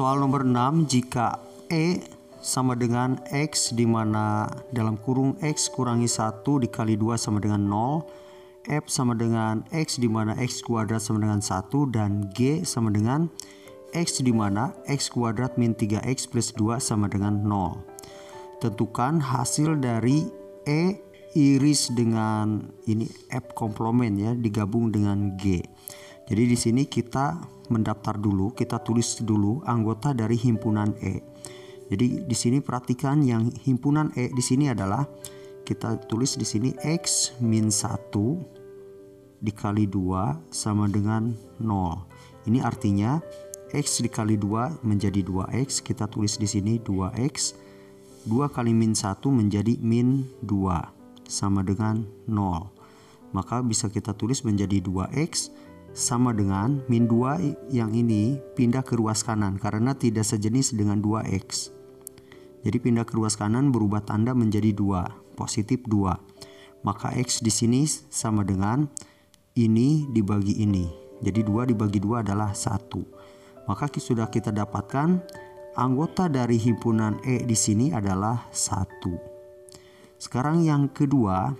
Soal nomor 6, jika E sama dengan X di mana dalam kurung X kurangi 1 dikali 2 sama dengan 0, F sama dengan X di mana X kuadrat sama dengan 1, dan G sama dengan X di mana X kuadrat min 3X plus 2 sama dengan 0. Tentukan hasil dari E iris dengan ini F komplement ya digabung dengan G. Jadi di sini kita mendaftar dulu, kita tulis dulu anggota dari himpunan E. Jadi di sini perhatikan yang himpunan E di sini adalah kita tulis di sini X min 1 dikali 2 sama dengan 0. Ini artinya X dikali 2 menjadi 2X, kita tulis di sini 2X. 2 kali min 1 menjadi min 2 sama dengan 0. Maka bisa kita tulis menjadi 2X sama dengan min 2 yang ini pindah ke ruas kanan karena tidak sejenis dengan 2X. Jadi pindah ke ruas kanan berubah tanda menjadi 2, positif 2. Maka X di sini sama dengan ini dibagi ini. Jadi 2 dibagi 2 adalah 1. Maka sudah kita dapatkan anggota dari himpunan E di sini adalah 1. Sekarang yang kedua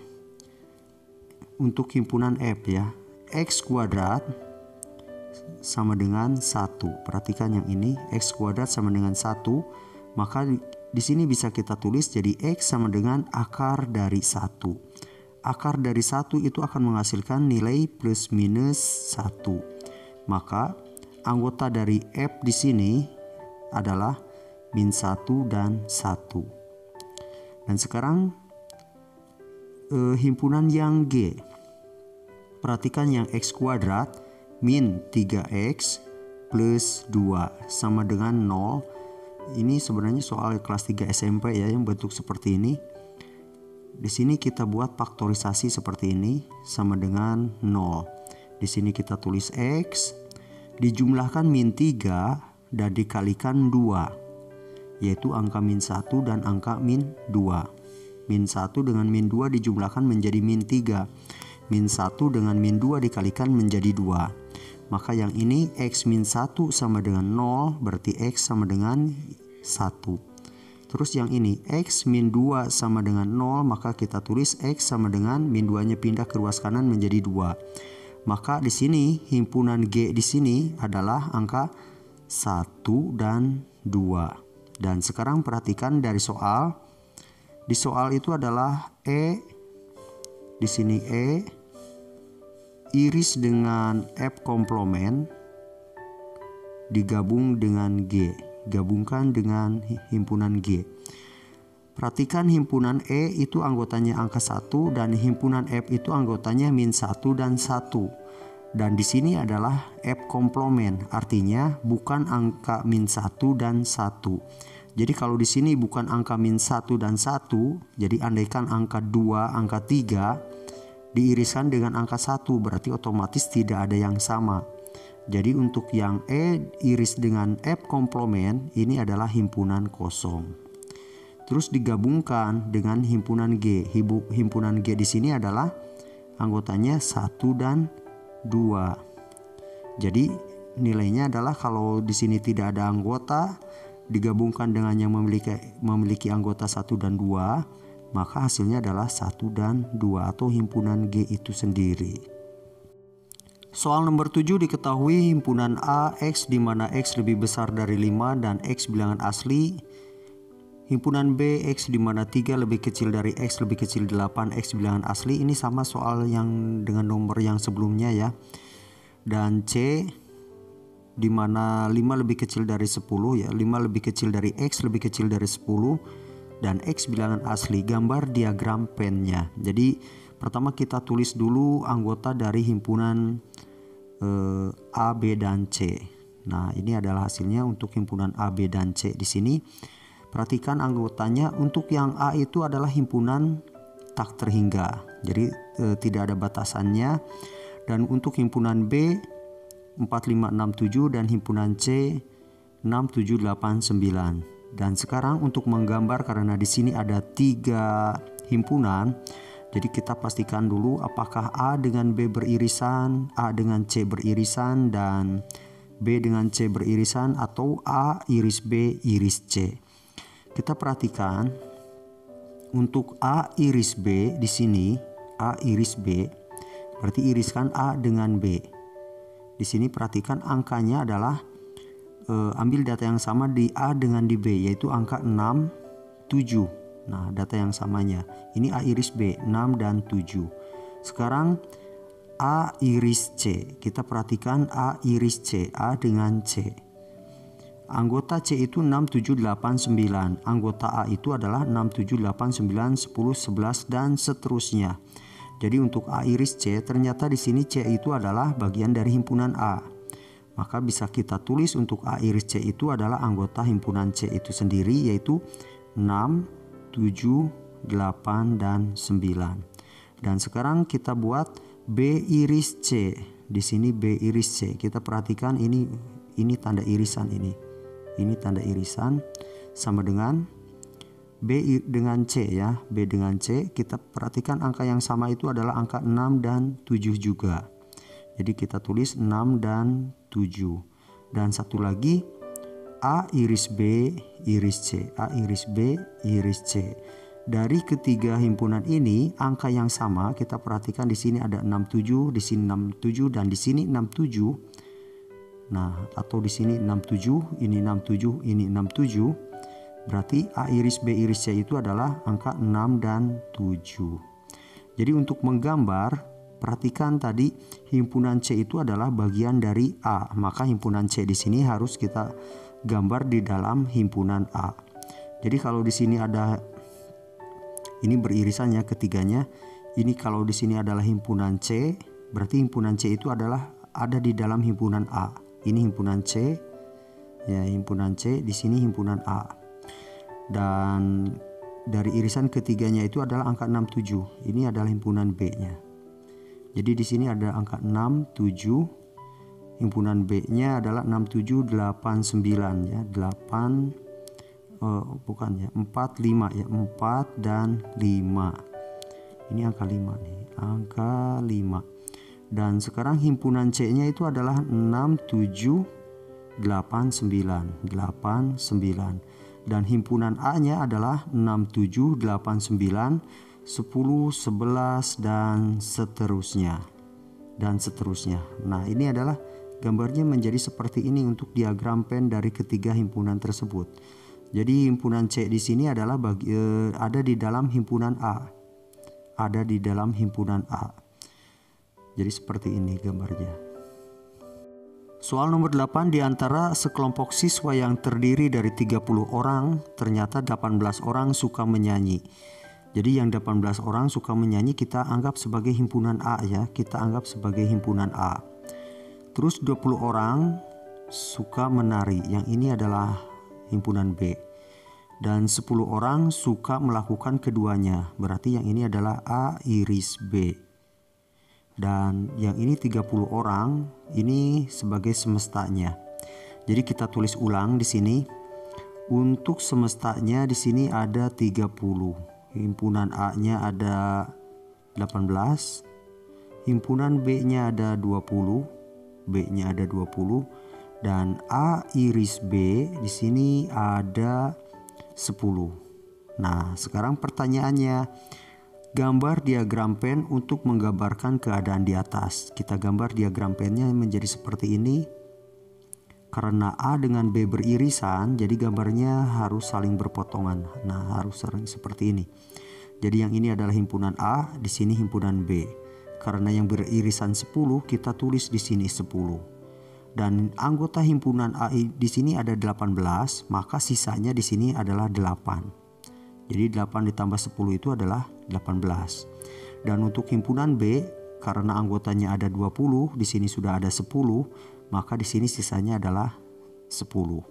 untuk himpunan F ya. X kuadrat sama dengan 1. Perhatikan yang ini, X kuadrat sama dengan 1. Maka di sini bisa kita tulis jadi X sama dengan akar dari 1. Akar dari 1 itu akan menghasilkan nilai plus minus 1. Maka anggota dari F di sini adalah min 1 dan 1. Dan sekarang himpunan yang G. Perhatikan yang X kuadrat min 3X plus 2 sama dengan 0. Ini sebenarnya soal kelas 3 SMP ya yang bentuk seperti ini. Di sini kita buat faktorisasi seperti ini sama dengan 0. Di sini kita tulis X dijumlahkan min 3 dan dikalikan 2, yaitu angka min 1 dan angka min 2. Min 1 dengan min 2 dijumlahkan menjadi min 3. Min 1 dengan min 2 dikalikan menjadi 2. Maka yang ini X min 1 sama dengan 0, berarti X sama dengan 1. Terus yang ini X min 2 sama dengan 0, maka kita tulis X sama dengan min 2 nya pindah ke ruas kanan menjadi 2. Maka di sini himpunan G di sini adalah angka 1 dan 2. Dan sekarang perhatikan dari soal. Di soal itu adalah E, di sini E iris dengan F komplement digabung dengan G, gabungkan dengan himpunan G. Perhatikan himpunan E itu anggotanya angka 1 dan himpunan F itu anggotanya min 1 dan 1. Dan di sini adalah F komplement, artinya bukan angka min 1 dan 1. Jadi kalau di sini bukan angka min 1 dan 1, jadi andaikan angka 2, angka 3 diiriskan dengan angka 1, berarti otomatis tidak ada yang sama. Jadi untuk yang E iris dengan F komplement ini adalah himpunan kosong. Terus digabungkan dengan himpunan G. Himpunan G di sini adalah anggotanya 1 dan 2. Jadi nilainya adalah kalau di sini tidak ada anggota digabungkan dengan yang memiliki anggota 1 dan 2, maka hasilnya adalah 1 dan 2 atau himpunan G itu sendiri. Soal nomor 7, diketahui himpunan A X di mana X lebih besar dari 5 dan X bilangan asli. Himpunan B X di mana 3 lebih kecil dari X lebih kecil 8 X bilangan asli. Ini sama soal yang dengan nomor yang sebelumnya ya. Dan C di mana 5 lebih kecil dari 10 ya, 5 lebih kecil dari X lebih kecil dari 10 dan X bilangan asli. Gambar diagram pennya. Jadi pertama kita tulis dulu anggota dari himpunan A, B dan C. Nah, ini adalah hasilnya untuk himpunan A, B dan C di sini. Perhatikan anggotanya. Untuk yang A itu adalah himpunan tak terhingga. Jadi tidak ada batasannya. Dan untuk himpunan B 4, 5, 6, 7 dan himpunan C 6, 7, 8, 9. Dan sekarang untuk menggambar karena di sini ada 3 himpunan, jadi kita pastikan dulu apakah A dengan B beririsan, A dengan C beririsan, dan B dengan C beririsan atau A iris B iris C. Kita perhatikan untuk A iris B di sini, A iris B berarti iriskan A dengan B. Di sini perhatikan angkanya adalah ambil data yang sama di A dengan di B, yaitu angka 6, 7. Nah, data yang samanya. Ini A iris B, 6 dan 7. Sekarang A iris C. Kita perhatikan A iris C, A dengan C. Anggota C itu 6, 7, 8, 9. Anggota A itu adalah 6, 7, 8, 9, 10, 11 dan seterusnya. Jadi untuk A iris C ternyata di sini C itu adalah bagian dari himpunan A. Maka bisa kita tulis untuk A iris C itu adalah anggota himpunan C itu sendiri, yaitu 6, 7, 8 dan 9. Dan sekarang kita buat B iris C. Di sini B iris C. Kita perhatikan ini tanda irisan ini. Ini tanda irisan sama dengan B dengan C ya. B dengan C, kita perhatikan angka yang sama itu adalah angka 6 dan 7 juga. Jadi kita tulis 6 dan 7. Dan satu lagi A iris B iris C. A iris B iris C. Dari ketiga himpunan ini angka yang sama kita perhatikan di sini ada 67, di sini 67 dan di sini 67. Nah, atau di sini 67, ini 67, ini 67. Berarti A iris B iris C itu adalah angka 6 dan 7. Jadi untuk menggambar, perhatikan tadi himpunan C itu adalah bagian dari A, maka himpunan C di sini harus kita gambar di dalam himpunan A. Jadi kalau di sini ada ini beririsannya ketiganya, ini kalau di sini adalah himpunan C, berarti himpunan C itu adalah ada di dalam himpunan A. Ini himpunan C, ya himpunan C, di sini himpunan A. Dan dari irisan ketiganya itu adalah angka 67. Ini adalah himpunan B-nya. Jadi di sini ada angka 6, 7. Himpunan B-nya adalah 6, 7, 8, 9 ya. 8 bukan ya, 4, 5 ya. 4 dan 5. Ini angka 5 nih. Angka 5. Dan sekarang himpunan C-nya itu adalah 6, 7, 8, 9. 8, 9. Dan himpunan A-nya adalah 6, 7, 8, 9, 10, 11 dan seterusnya. Nah, ini adalah gambarnya menjadi seperti ini untuk diagram Venn dari ketiga himpunan tersebut. Jadi himpunan C di sini adalah ada di dalam himpunan A. Ada di dalam himpunan A. Jadi seperti ini gambarnya. Soal nomor 8, di antara sekelompok siswa yang terdiri dari 30 orang, ternyata 18 orang suka menyanyi. Jadi yang 18 orang suka menyanyi kita anggap sebagai himpunan A ya. Kita anggap sebagai himpunan A. Terus 20 orang suka menari. Yang ini adalah himpunan B. Dan 10 orang suka melakukan keduanya. Berarti yang ini adalah A iris B. Dan yang ini 30 orang ini sebagai semestanya. Jadi kita tulis ulang di sini. Untuk semestanya di sini ada 30. Himpunan A-nya ada 18. Himpunan B-nya ada 20. B-nya ada 20 dan A iris B di sini ada 10. Nah, sekarang pertanyaannya, gambar diagram Venn untuk menggambarkan keadaan di atas. Kita gambar diagram Venn-nya menjadi seperti ini. Karena A dengan B beririsan, jadi gambarnya harus saling berpotongan. Nah, harus saling seperti ini. Jadi yang ini adalah himpunan A, di sini himpunan B. Karena yang beririsan 10, kita tulis di sini 10. Dan anggota himpunan A di sini ada 18, maka sisanya di sini adalah 8. Jadi 8 ditambah 10 itu adalah 18. Dan untuk himpunan B, karena anggotanya ada 20, di sini sudah ada 10, maka di sini sisanya adalah 10.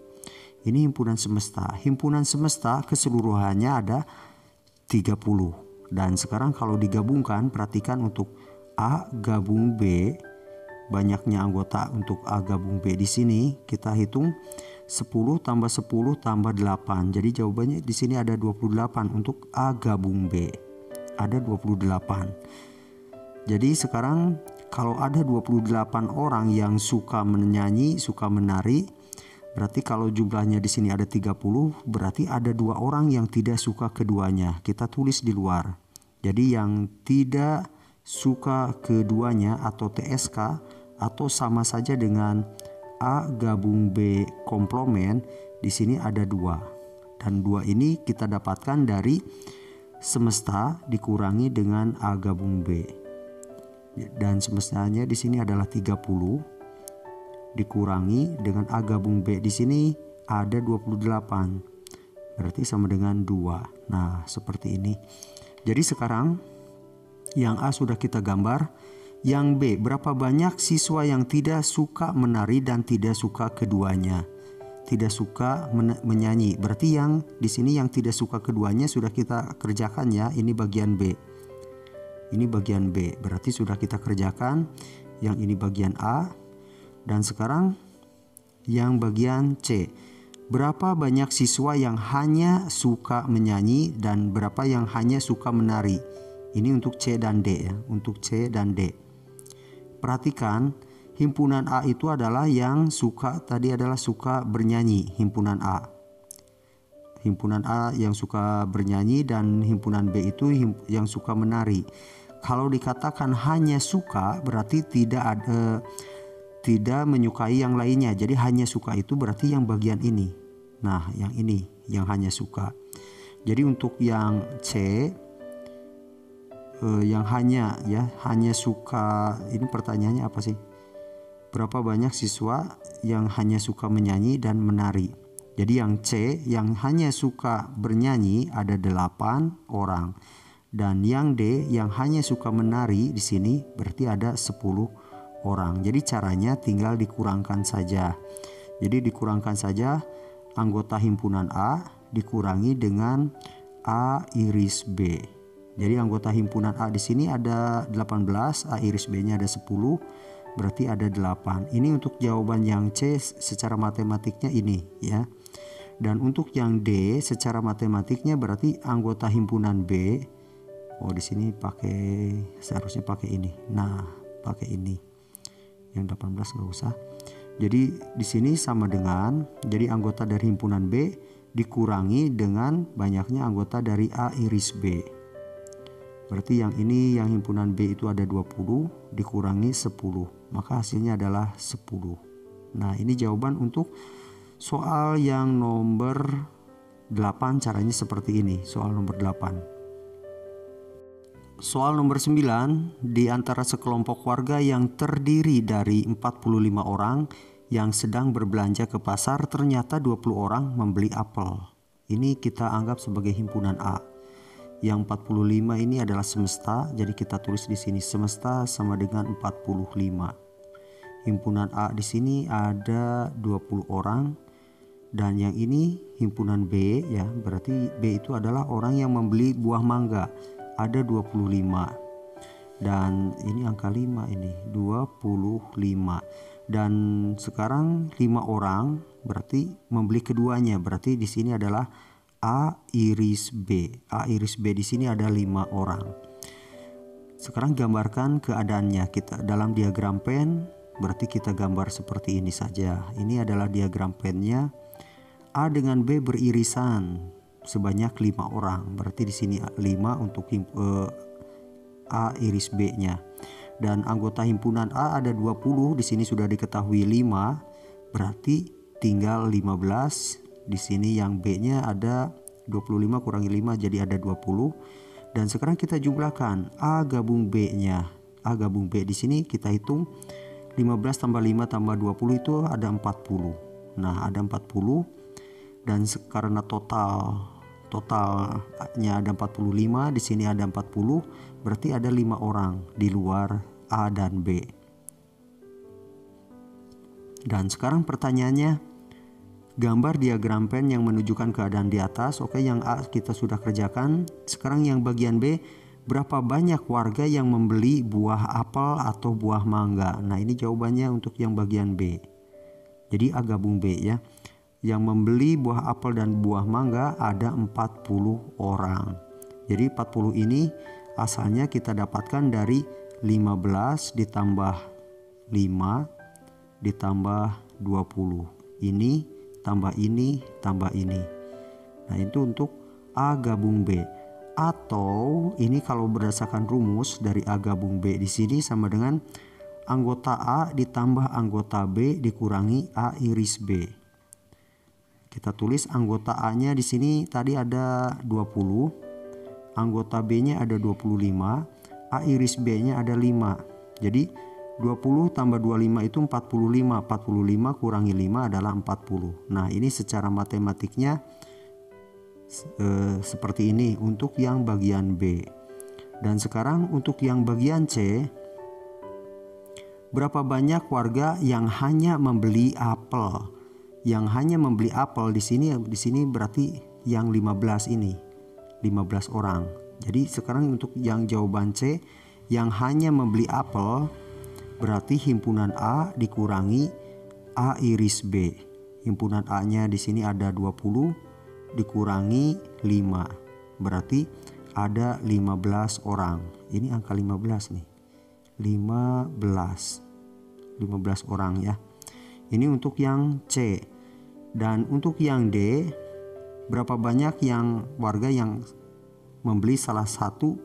Ini himpunan semesta. Himpunan semesta keseluruhannya ada 30. Dan sekarang kalau digabungkan, perhatikan untuk A gabung B, banyaknya anggota untuk A gabung B di sini kita hitung 10 tambah 10 tambah 8. Jadi jawabannya di sini ada 28 untuk A gabung B. Ada 28. Jadi sekarang Kalau ada 28 orang yang suka menyanyi, suka menari, berarti kalau jumlahnya di sini ada 30, berarti ada 2 orang yang tidak suka keduanya. Kita tulis di luar. Jadi yang tidak suka keduanya atau TSK atau sama saja dengan A gabung B komplement, di sini ada 2. Dan 2 ini kita dapatkan dari semesta dikurangi dengan A gabung B. Dan semestanya di sini adalah 30 dikurangi dengan A gabung B, di sini ada 28. Berarti sama dengan 2. Nah, seperti ini. Jadi sekarang yang A sudah kita gambar. Yang B, berapa banyak siswa yang tidak suka menari dan tidak suka keduanya? Tidak suka menyanyi. Berarti yang di sini yang tidak suka keduanya sudah kita kerjakan ya. Ini bagian B. Ini bagian B, berarti sudah kita kerjakan. Yang ini bagian A. Dan sekarang yang bagian C. Berapa banyak siswa yang hanya suka menyanyi dan berapa yang hanya suka menari? Ini untuk C dan D ya, untuk C dan D. Perhatikan, himpunan A itu adalah yang suka, tadi adalah suka bernyanyi, himpunan A. Himpunan A yang suka bernyanyi dan himpunan B itu yang suka menari. Kalau dikatakan hanya suka berarti tidak menyukai yang lainnya. Jadi hanya suka itu berarti yang bagian ini. Nah, yang ini yang hanya suka. Jadi untuk yang C yang hanya suka, ini pertanyaannya apa sih? Berapa banyak siswa yang hanya suka menyanyi dan menari? Jadi yang C yang hanya suka bernyanyi ada 8 orang. Dan yang D yang hanya suka menari di sini berarti ada 10 orang. Jadi caranya tinggal dikurangkan saja. Jadi dikurangkan saja anggota himpunan A dikurangi dengan A iris B. Jadi anggota himpunan A di sini ada 18, A iris B-nya ada 10, berarti ada 8. Ini untuk jawaban yang C secara matematiknya ini ya. Dan untuk yang D secara matematiknya berarti anggota himpunan B. Oh, di sini seharusnya pakai ini. Nah, pakai ini. Yang 18 nggak usah. Jadi di sini sama dengan, jadi anggota dari himpunan B dikurangi dengan banyaknya anggota dari A iris B. Berarti yang ini, yang himpunan B itu ada 20 dikurangi 10. Maka hasilnya adalah 10. Nah, ini jawaban untuk soal yang nomor 8, caranya seperti ini. Soal nomor 8. Soal nomor 9, di antara sekelompok warga yang terdiri dari 45 orang yang sedang berbelanja ke pasar, ternyata 20 orang membeli apel. Ini kita anggap sebagai himpunan A. Yang 45 ini adalah semesta, jadi kita tulis di sini semesta sama dengan 45. Himpunan A di sini ada 20 orang. Dan yang ini himpunan B ya, berarti B itu adalah orang yang membeli buah mangga. Ada 25. Dan ini angka 5 ini, 25. Dan sekarang 5 orang berarti membeli keduanya. Berarti di sini adalah A iris B. A iris B di sini ada 5 orang. Sekarang gambarkan keadaannya. Kita dalam diagram pen, berarti kita gambar seperti ini saja. Ini adalah diagram pennya. A dengan B beririsan sebanyak 5 orang. Berarti di sini 5 untuk A iris B-nya. Dan anggota himpunan A ada 20, di sini sudah diketahui 5. Berarti tinggal 15. Di sini yang B-nya ada 25 kurangi 5 jadi ada 20. Dan sekarang kita jumlahkan A gabung B-nya. A gabung B di sini kita hitung 15 tambah 5 tambah 20 itu ada 40. Nah, ada 40. Dan karena totalnya ada 45, di sini ada 40, berarti ada 5 orang di luar A dan B. Dan sekarang pertanyaannya, gambar diagram pen yang menunjukkan keadaan di atas. Oke, yang A kita sudah kerjakan. Sekarang yang bagian B, berapa banyak warga yang membeli buah apel atau buah mangga? Nah, ini jawabannya untuk yang bagian B. Jadi A gabung B ya. Yang membeli buah apel dan buah mangga ada 40 orang. Jadi 40 ini asalnya kita dapatkan dari 15 ditambah 5 ditambah 20. Ini tambah ini tambah ini. Nah, itu untuk A gabung B. Atau ini kalau berdasarkan rumus dari A gabung B di sini sama dengan anggota A ditambah anggota B dikurangi A iris B. Kita tulis anggota A-nya di sini tadi ada 20, anggota B-nya ada 25, A iris B-nya ada 5. Jadi 20 tambah 25 itu 45. 45 kurangi 5 adalah 40. Nah, ini secara matematiknya seperti ini untuk yang bagian B. Dan sekarang untuk yang bagian C, berapa banyak warga yang hanya membeli apel? Yang hanya membeli apel di sini berarti yang 15 ini, 15 orang. Jadi sekarang untuk yang jawaban C, yang hanya membeli apel berarti himpunan A dikurangi A iris B. Himpunan A-nya di sini ada 20 dikurangi 5. Berarti ada 15 orang. Ini angka 15 nih. 15 orang ya. Ini untuk yang C. Dan untuk yang D, berapa banyak yang warga yang membeli salah satu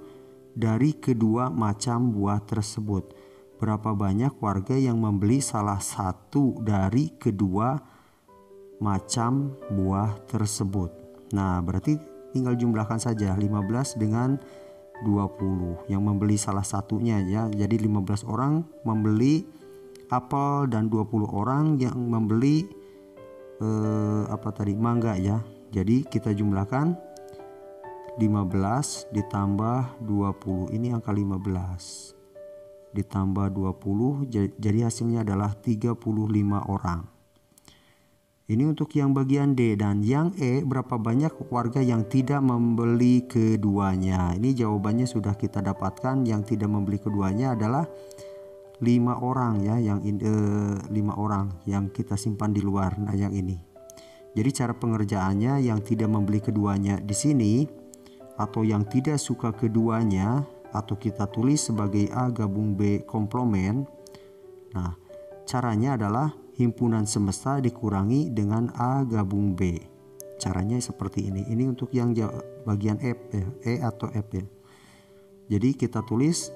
dari kedua macam buah tersebut? Berapa banyak warga yang membeli salah satu dari kedua macam buah tersebut? Nah, berarti tinggal jumlahkan saja 15 dengan 20 yang membeli salah satunya ya. Jadi 15 orang membeli apel dan 20 orang yang membeli mangga ya. Jadi kita jumlahkan 15 ditambah 20. Ini angka 15 ditambah 20 jadi hasilnya adalah 35 orang. Ini untuk yang bagian D. Dan yang E, berapa banyak warga yang tidak membeli keduanya? Ini jawabannya sudah kita dapatkan. Yang tidak membeli keduanya adalah 5 orang ya, yang 5 orang yang kita simpan di luar. Nah, yang ini. Jadi cara pengerjaannya, yang tidak membeli keduanya di sini atau yang tidak suka keduanya, atau kita tulis sebagai A gabung B komplement. Nah, caranya adalah himpunan semesta dikurangi dengan A gabung B. Caranya seperti ini. Ini untuk yang bagian F ya, E atau F ya. Jadi kita tulis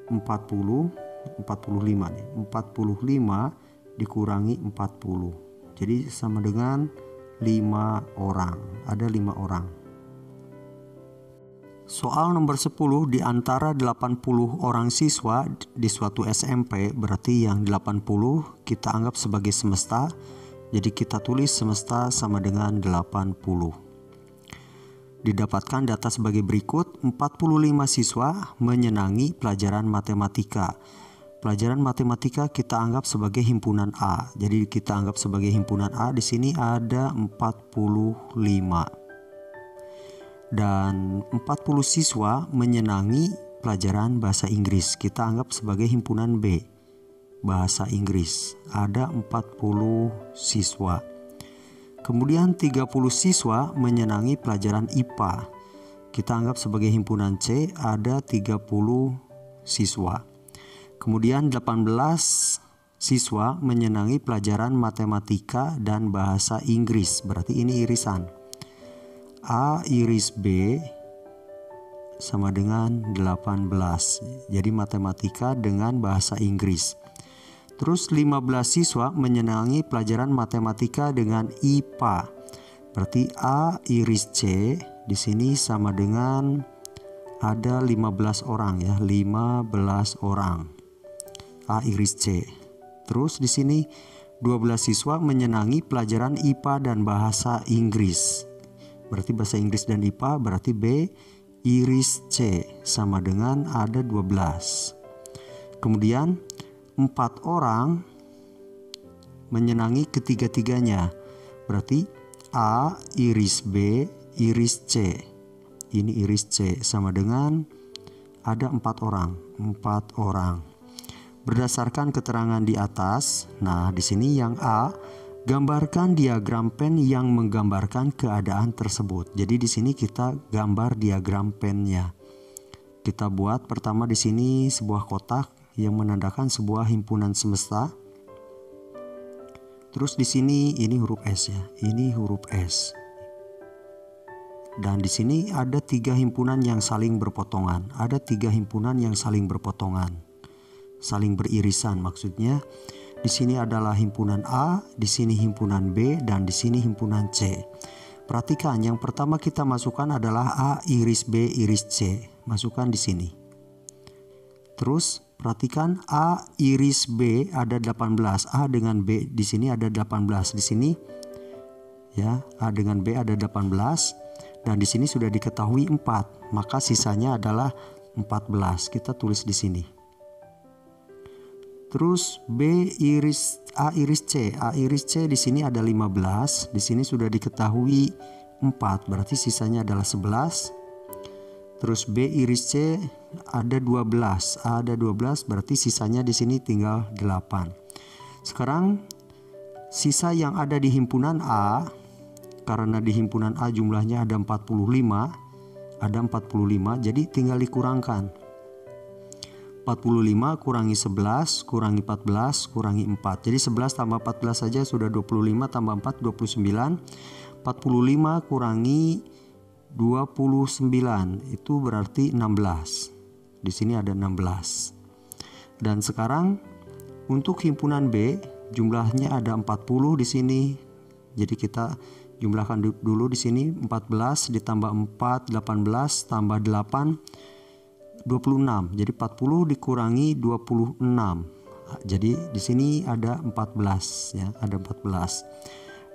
45 nih. 45 dikurangi 40. Jadi sama dengan 5 orang. Ada 5 orang. Soal nomor 10, di antara 80 orang siswa di suatu SMP, berarti yang 80 kita anggap sebagai semesta. Jadi kita tulis semesta sama dengan 80. Didapatkan data sebagai berikut, 45 siswa menyenangi pelajaran matematika. Pelajaran matematika kita anggap sebagai himpunan A. Jadi kita anggap sebagai himpunan A, di sini ada 45. Dan 40 siswa menyenangi pelajaran bahasa Inggris. Kita anggap sebagai himpunan B, bahasa Inggris. Ada 40 siswa. Kemudian 30 siswa menyenangi pelajaran IPA. Kita anggap sebagai himpunan C, ada 30 siswa. Kemudian 18 siswa menyenangi pelajaran matematika dan bahasa Inggris. Berarti ini irisan. A iris B sama dengan 18. Jadi matematika dengan bahasa Inggris. Terus 15 siswa menyenangi pelajaran matematika dengan IPA. Berarti A iris C di sini sama dengan ada 15 orang ya, 15 orang. A iris C. Terus di sini 12 siswa menyenangi pelajaran IPA dan bahasa Inggris. Berarti bahasa Inggris dan IPA, berarti B iris C sama dengan ada 12. Kemudian 4 orang menyenangi ketiga-tiganya. Berarti A iris B iris C. Ini iris C sama dengan ada 4 orang. 4 orang. Berdasarkan keterangan di atas, nah di sini yang A, gambarkan diagram pen yang menggambarkan keadaan tersebut. Jadi di sini kita gambar diagram pennya. Kita buat pertama di sini sebuah kotak yang menandakan sebuah himpunan semesta. Terus di sini ini huruf S ya, ini huruf S. Dan di sini ada 3 himpunan yang saling berpotongan. Ada 3 himpunan yang saling berpotongan, saling beririsan maksudnya. Di sini adalah himpunan A, di sini himpunan B, dan di sini himpunan C. Perhatikan, yang pertama kita masukkan adalah A iris B iris C. Masukkan di sini. Terus perhatikan A iris B ada 18. A dengan B di sini ada 18. Di sini ya, A dengan B ada 18. Dan di sini sudah diketahui 4, maka sisanya adalah 14. Kita tulis di sini. Terus B iris A iris C. A iris C di sini ada 15. Di sini sudah diketahui 4, berarti sisanya adalah 11. Terus B iris C ada 12. A ada 12, berarti sisanya di sini tinggal 8. Sekarang sisa yang ada di himpunan A, karena di himpunan A jumlahnya ada 45, jadi tinggal dikurangkan. 45 kurangi 11 kurangi 14 kurangi 4. Jadi 11 tambah 14 saja sudah 25, tambah 4 29. 45 kurangi 29 itu berarti 16. Di sini ada 16. Dan sekarang untuk himpunan B jumlahnya ada 40 di sini. Jadi kita jumlahkan dulu di sini. 14 ditambah 4 18 tambah 8 26. Jadi 40 dikurangi 26. Jadi di sini ada 14 ya, ada 14.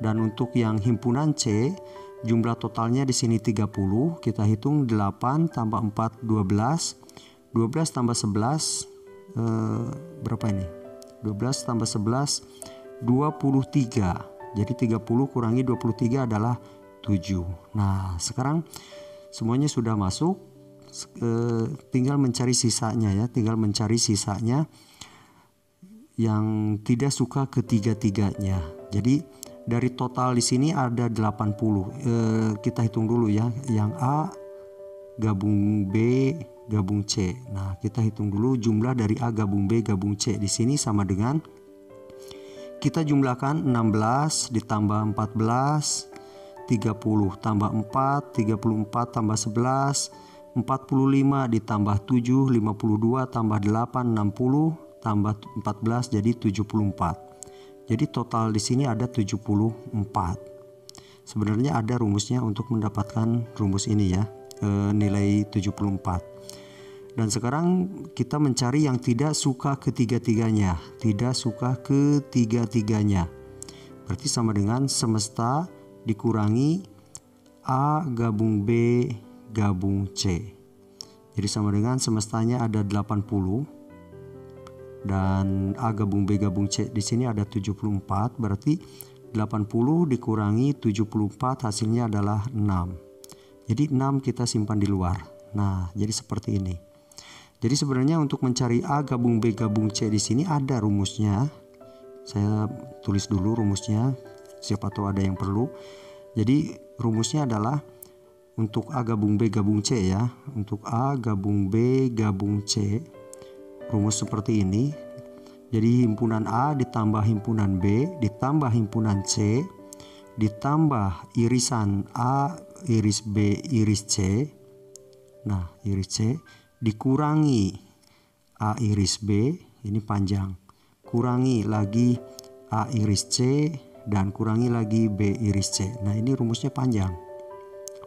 Dan untuk yang himpunan C jumlah totalnya di sini 30. Kita hitung 8 tambah 4 12. 12 tambah 11 berapa ini? 12 tambah 11 23. Jadi 30 kurangi 23 adalah 7. Nah, sekarang semuanya sudah masuk. Tinggal mencari sisanya ya, tinggal mencari sisanya yang tidak suka ketiga-tiganya. Jadi dari total di sini ada 80. Kita hitung dulu ya, yang A gabung B gabung C. Nah, kita hitung dulu jumlah dari A gabung B gabung C. Di sini sama dengan kita jumlahkan 16 ditambah 14 30 tambah 4 34 tambah 11 45 ditambah 7 52 tambah 8 60 tambah 14 jadi 74. Jadi total di sini ada 74. Sebenarnya ada rumusnya untuk mendapatkan rumus ini ya, nilai 74. Dan sekarang kita mencari yang tidak suka ketiga-tiganya, tidak suka ketiga-tiganya. Berarti sama dengan semesta dikurangi A gabung B gabung C. Jadi sama dengan semestanya ada 80 dan A gabung B gabung C di sini ada 74, berarti 80 dikurangi 74 hasilnya adalah 6. Jadi 6 kita simpan di luar. Nah, jadi seperti ini. Jadi sebenarnya untuk mencari A gabung B gabung C di sini ada rumusnya. Saya tulis dulu rumusnya, siapa tahu ada yang perlu. Jadi rumusnya adalah untuk A gabung B gabung C ya. Untuk A gabung B gabung C, rumus seperti ini. Jadi himpunan A ditambah himpunan B ditambah himpunan C ditambah irisan A iris B iris C. Nah, iris C dikurangi A iris B, ini panjang. Kurangi lagi A iris C dan kurangi lagi B iris C. Nah, ini rumusnya panjang.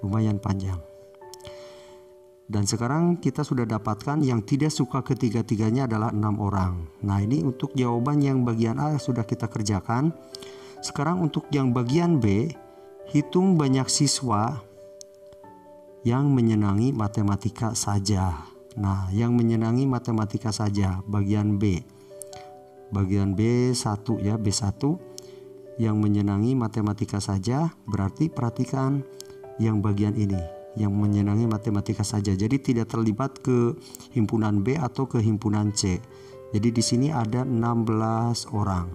Lumayan panjang. Dan sekarang kita sudah dapatkan yang tidak suka ketiga-tiganya adalah 6 orang. Nah, ini untuk jawaban yang bagian A sudah kita kerjakan. Sekarang untuk yang bagian B, hitung banyak siswa yang menyenangi matematika saja. Nah, yang menyenangi matematika saja bagian B. Bagian B1 ya, B1 yang menyenangi matematika saja, berarti perhatikan yang bagian ini, yang menyenangi matematika saja. Jadi tidak terlibat ke himpunan B atau ke himpunan C. Jadi di sini ada 16 orang.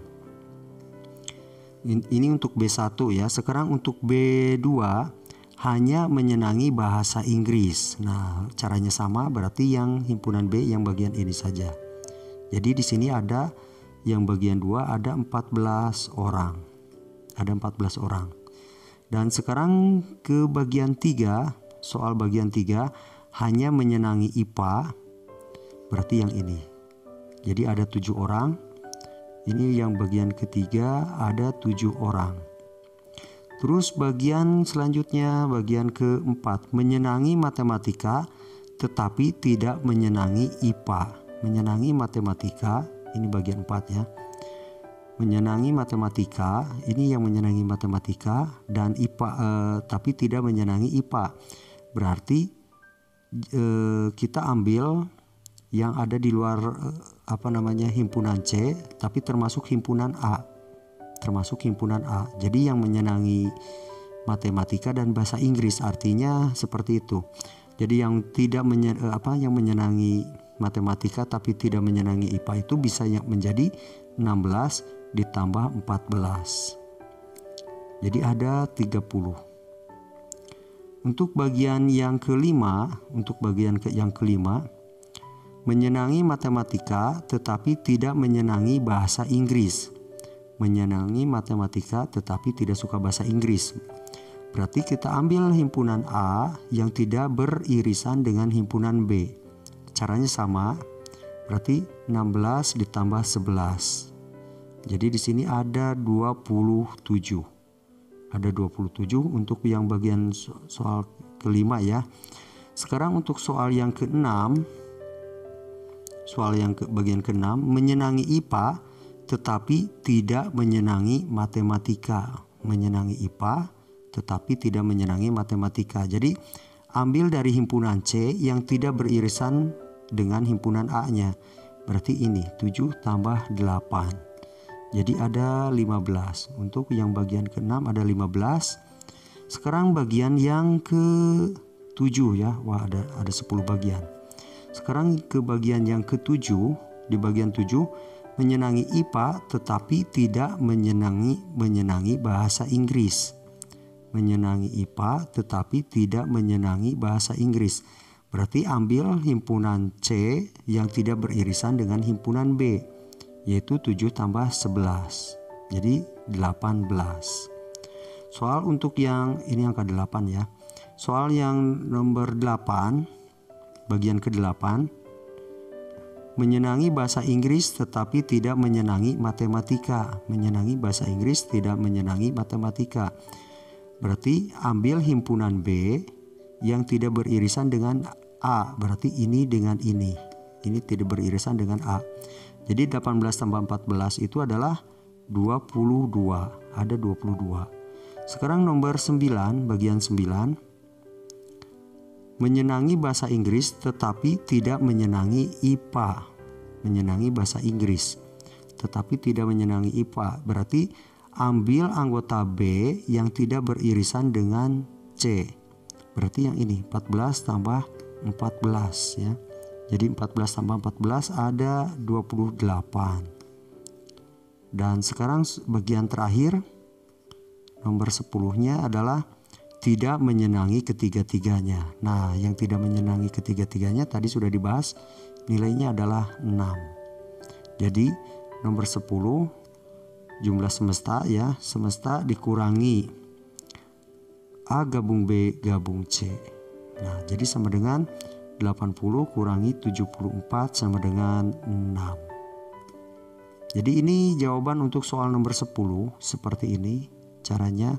Ini untuk B1 ya. Sekarang untuk B2 hanya menyenangi bahasa Inggris. Nah, caranya sama, berarti yang himpunan B yang bagian ini saja. Jadi di sini ada yang bagian 2 ada 14 orang. Ada 14 orang. Dan sekarang ke bagian 3, soal bagian 3 hanya menyenangi IPA. Berarti yang ini. Jadi ada 7 orang. Ini yang bagian ketiga ada 7 orang. Terus bagian selanjutnya, bagian keempat, menyenangi matematika tetapi tidak menyenangi IPA. Menyenangi matematika, ini bagian 4 ya. Menyenangi matematika, ini yang menyenangi matematika dan IPA tapi tidak menyenangi IPA. Berarti kita ambil yang ada di luar himpunan C tapi termasuk himpunan A. Jadi yang menyenangi matematika dan bahasa Inggris, artinya seperti itu. Jadi yang tidak yang menyenangi matematika tapi tidak menyenangi IPA itu bisa menjadi 16 ditambah 14. Jadi ada 30. Untuk bagian yang kelima, menyenangi matematika tetapi tidak menyenangi bahasa Inggris. Menyenangi matematika tetapi tidak suka bahasa Inggris. Berarti kita ambil himpunan A yang tidak beririsan dengan himpunan B. Caranya sama. Berarti 16 ditambah 11. Jadi di sini ada 27. Ada 27 untuk yang bagian soal kelima ya. Sekarang untuk soal yang keenam. Bagian ke-6, menyenangi IPA tetapi tidak menyenangi matematika. Menyenangi IPA tetapi tidak menyenangi matematika. Jadi ambil dari himpunan C yang tidak beririsan dengan himpunan A-nya. Berarti ini 7 tambah 8. Jadi ada 15. Untuk yang bagian ke-6 ada 15. Sekarang bagian yang ke-7 ya. Wah, ada 10 bagian. Sekarang ke bagian yang ke-7. Di bagian 7, menyenangi IPA tetapi tidak menyenangi bahasa Inggris. Menyenangi IPA tetapi tidak menyenangi bahasa Inggris. Berarti ambil himpunan C yang tidak beririsan dengan himpunan B, yaitu 7 tambah 11. Jadi 18. Soal untuk yang ini angka 8 ya. Soal yang nomor 8, bagian ke-8, menyenangi bahasa Inggris tetapi tidak menyenangi matematika. Menyenangi bahasa Inggris tidak menyenangi matematika. Berarti ambil himpunan B yang tidak beririsan dengan A. Berarti ini dengan ini. Ini tidak beririsan dengan A. Jadi 18 tambah 14 itu adalah 22. Ada 22. Sekarang nomor 9, bagian 9. Menyenangi bahasa Inggris tetapi tidak menyenangi IPA. Menyenangi bahasa Inggris tetapi tidak menyenangi IPA. Berarti ambil anggota B yang tidak beririsan dengan C. Berarti yang ini 14 tambah 14 ya. Jadi 14 tambah 14 ada 28. Dan sekarang bagian terakhir nomor 10-nya adalah tidak menyenangi ketiga-tiganya. Nah, yang tidak menyenangi ketiga-tiganya tadi sudah dibahas, nilainya adalah 6. Jadi nomor 10 jumlah semesta ya, semesta dikurangi A gabung B gabung C. Nah, jadi sama dengan 80 kurangi 74 sama dengan 6. Jadi ini jawaban untuk soal nomor 10 seperti ini caranya.